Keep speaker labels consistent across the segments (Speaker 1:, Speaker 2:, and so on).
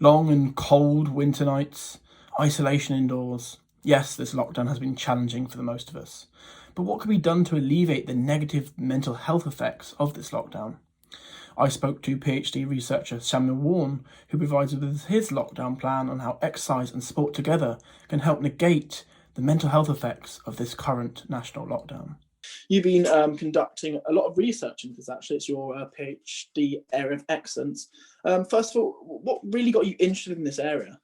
Speaker 1: Long and cold winter nights, isolation indoors. Yes, this lockdown has been challenging for the most of us. But what can be done to alleviate the negative mental health effects of this lockdown? I spoke to PhD researcher Sam Warne, who provides us with his lockdown plan on how exercise and sport together can help negate the mental health effects of this current national lockdown. You've been conducting a lot of research into this, actually. It's your PhD area of excellence. First of all, what really got you interested in this area?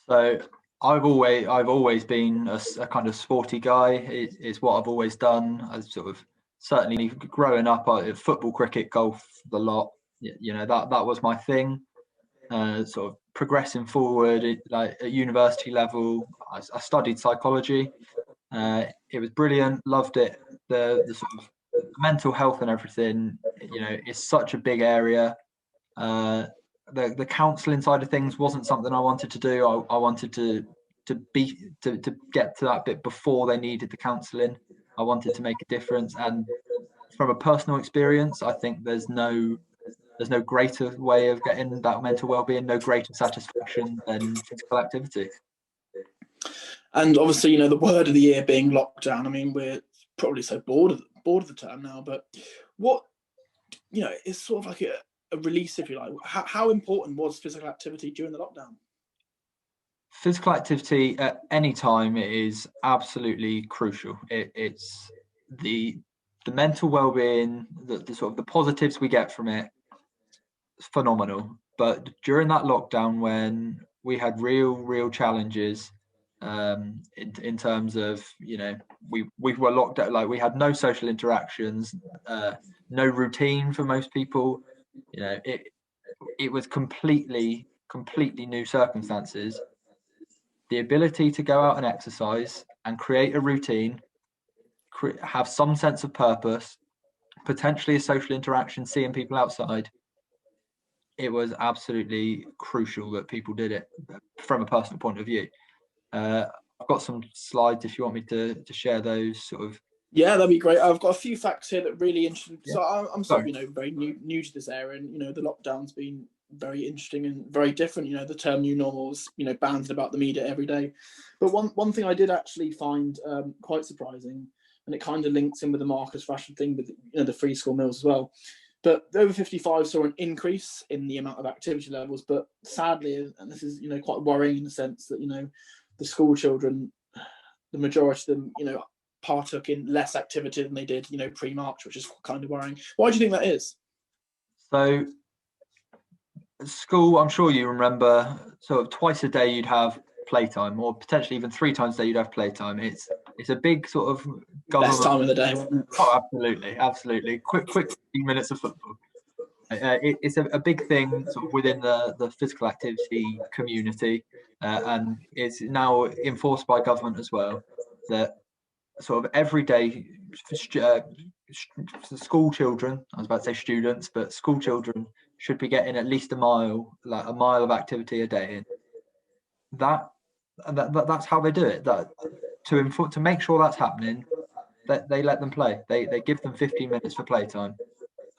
Speaker 2: So I've always been a kind of sporty guy. It's what I've always done. I sort of certainly growing up, football, cricket, golf, the lot. That was my thing. Sort of progressing forward, like at university level, I studied psychology. It was brilliant, loved it. The sort of mental health and everything, is such a big area. The counselling side of things wasn't something I wanted to do. I wanted to get to that bit before they needed the counselling. I wanted to make a difference, and from a personal experience, I think there's no greater way of getting that mental well-being, no greater satisfaction than physical activity.
Speaker 1: And obviously, the word of the year being lockdown. I mean, we're probably so bored of the term now, but what, is sort of like a release, if you like. How important was physical activity during the lockdown?
Speaker 2: Physical activity at any time is absolutely crucial. It's the mental well-being, the sort of the positives we get from it, phenomenal. But during that lockdown, when we had real challenges, in terms of, we were locked out, like we had no social interactions, no routine for most people. It was completely new circumstances. The ability to go out and exercise and create a routine, have some sense of purpose, potentially a social interaction, seeing people outside. It was absolutely crucial that people did it from a personal point of view. I've got some slides if you want me to share those sort of.
Speaker 1: Yeah, that'd be great. I've got a few facts here that really interesting. Yeah. So I'm sort of, very new to this area, and the lockdown's been very interesting and very different. The term new normals, bandied about the media every day. But one thing I did actually find quite surprising, and it kind of links in with the Marcus Rashford thing with the free school meals as well. But over 55 saw an increase in the amount of activity levels, but sadly, and this is quite worrying in the sense that the school children, the majority of them, partook in less activity than they did, pre-March, which is kind of worrying. Why do you think that is?
Speaker 2: So, school, I'm sure you remember, sort of twice a day you'd have playtime, or potentially even 3 times a day you'd have playtime. It's a big sort of
Speaker 1: best time of the day.
Speaker 2: Oh, absolutely. Quick 15 minutes of football. It's a big thing sort of within the physical activity community, and it's now enforced by government as well, that sort of every day school children, I was about to say students, but school children should be getting at least a mile of activity a day. That's how they do it. That to make sure that's happening, that they let them play. They give them 15 minutes for playtime.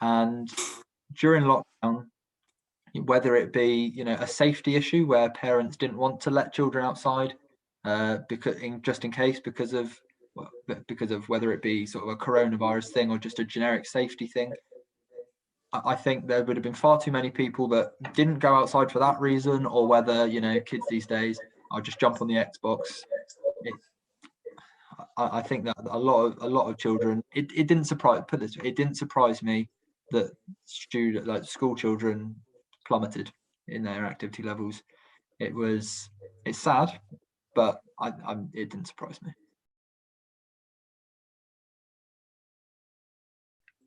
Speaker 2: And during lockdown, whether it be a safety issue where parents didn't want to let children outside, because of whether it be sort of a coronavirus thing or just a generic safety thing, I think there would have been far too many people that didn't go outside for that reason, or whether kids these days, I'll just jump on the Xbox. I think that a lot of children, it didn't surprise me that school children plummeted in their activity levels. It's sad, but it didn't surprise me.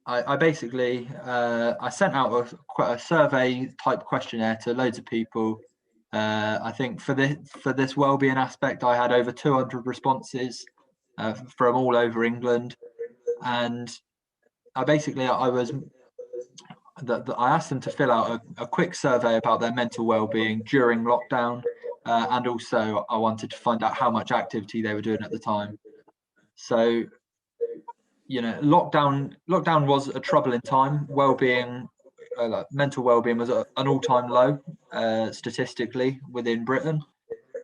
Speaker 2: I basically I sent out a survey type questionnaire to loads of people. I think for this wellbeing aspect, I had over 200 responses from all over England, and I asked them to fill out a quick survey about their mental well-being during lockdown, and also I wanted to find out how much activity they were doing at the time. So, lockdown was a troubling time. Well-being like mental well-being was at an all-time low statistically within Britain.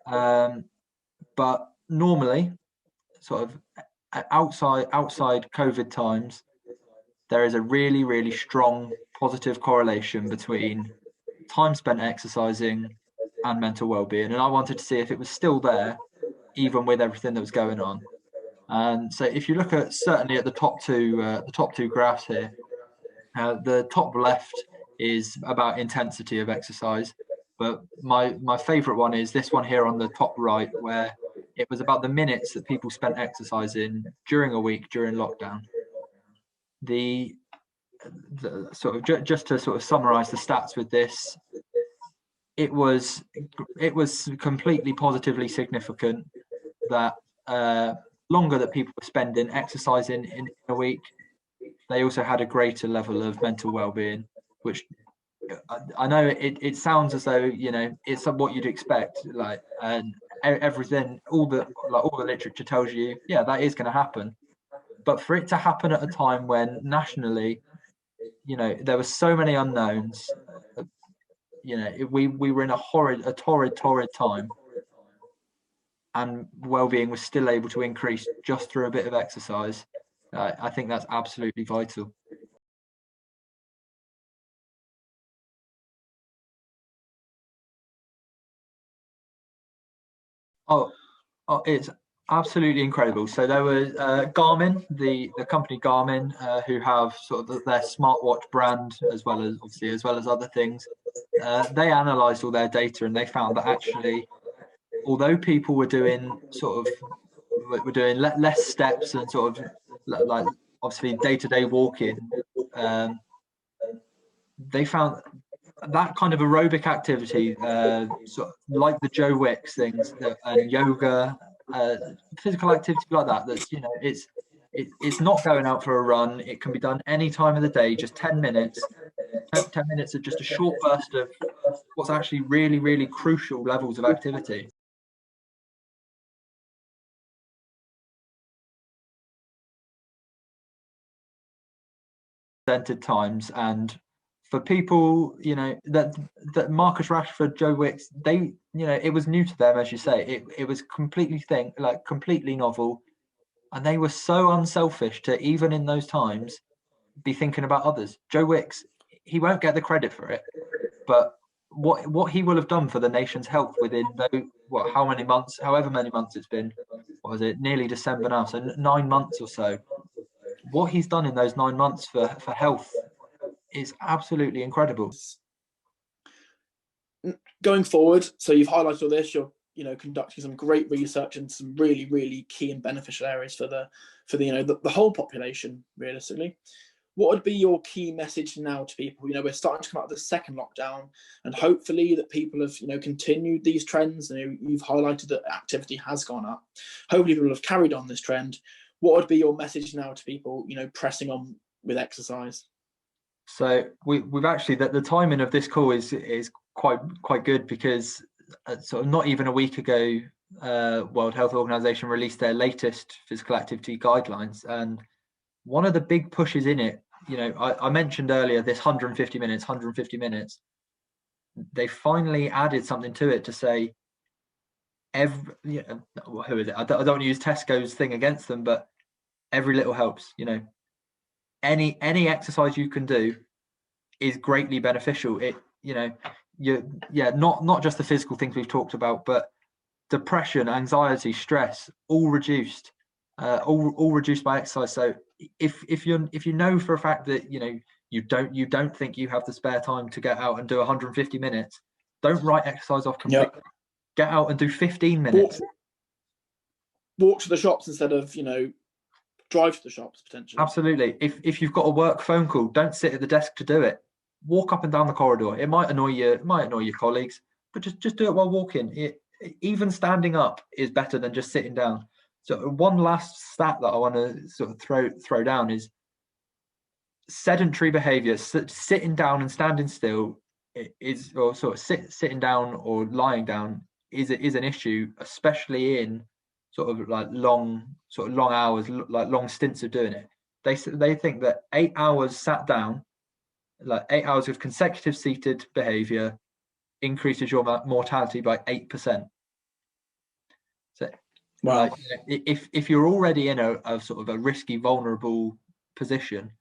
Speaker 2: But normally, sort of outside COVID times, there is a really, really strong positive correlation between time spent exercising and mental well-being. And I wanted to see if it was still there, even with everything that was going on. And so if you look at certainly at the top two graphs here, the top left is about intensity of exercise, but my favorite one is this one here on the top right, where it was about the minutes that people spent exercising during a week during lockdown. The sort of just to sort of summarize the stats with this, it was completely positively significant that longer that people were spending exercising in a week, they also had a greater level of mental well-being, which I know it sounds as though, you know, it's what you'd expect, like, and everything, all the literature tells you, yeah, that is going to happen. But for it to happen at a time when nationally, you know, there were so many unknowns, you know, we were in a torrid time, and well-being was still able to increase just through a bit of exercise. I think that's absolutely vital. Oh, it's absolutely incredible. So there was Garmin, the company Garmin, who have sort of their smartwatch brand, as well as other things. They analysed all their data, and they found that actually, although people were doing less steps and sort of like obviously day-to-day walking, they found that kind of aerobic activity, sort of like the Joe Wicks things, and yoga, physical activity like that. That's, you know, it's not going out for a run. It can be done any time of the day. Just 10 minutes. 10 minutes of just a short burst of what's actually really, really crucial levels of activity. Times, and for people, you know, that Marcus Rashford, Joe Wicks, they, you know, it was new to them, as you say. It was completely novel, and they were so unselfish to, even in those times, be thinking about others. Joe Wicks, he won't get the credit for it, but what he will have done for the nation's health within however many months it's been, what was it, nearly December now, so 9 months or so, what he's done in those 9 months for health is absolutely incredible.
Speaker 1: Going forward, so you've highlighted all this, you're, you know, conducting some great research in some really, really key and beneficial areas for the you know, the whole population, realistically. What would be your key message now to people? You know, we're starting to come out of the second lockdown, and hopefully that people have, you know, continued these trends. And you've highlighted that activity has gone up. Hopefully people have carried on this trend. What would be your message now to people, you know, pressing on with exercise?
Speaker 2: So we've actually, the timing of this call is quite good, because sort of not even a week ago, World Health Organization released their latest physical activity guidelines, and one of the big pushes in it, you know, I mentioned earlier this 150 minutes. They finally added something to it to say, who is it? I don't want to use Tesco's thing against them, but every little helps. You know, any exercise you can do is greatly beneficial. It, you know, not just the physical things we've talked about, but depression, anxiety, stress, all reduced by exercise. So if you know for a fact that, you know, you don't think you have the spare time to get out and do 150 minutes, don't write exercise off completely. Yep. Get out and do 15 minutes.
Speaker 1: Walk to the shops instead of, you know, drive to the shops potentially.
Speaker 2: Absolutely. If you've got a work phone call, don't sit at the desk to do it. Walk up and down the corridor. It might annoy you, your colleagues, but just do it while walking. Even standing up is better than just sitting down. So one last stat that I want to sort of throw down is sedentary behavior. Sitting down and standing still is, or sort of sitting down or lying down is an issue, especially in sort of like long hours, like long stints of doing it. They think that 8 hours sat down like 8 hours of consecutive seated behavior increases your mortality by 8%. So
Speaker 1: wow.
Speaker 2: like, if you're already in a sort of a risky, vulnerable position,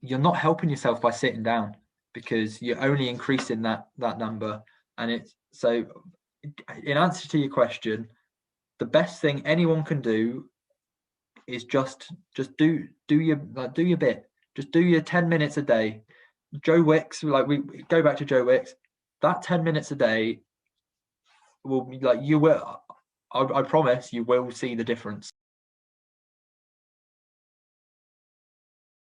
Speaker 2: you're not helping yourself by sitting down, because you're only increasing that number. And it's so, in answer to your question, the best thing anyone can do is just do your bit. Just do your 10 minutes a day. Joe Wicks, like we go back to Joe Wicks, that 10 minutes a day will be like, you will, I promise you will see the difference.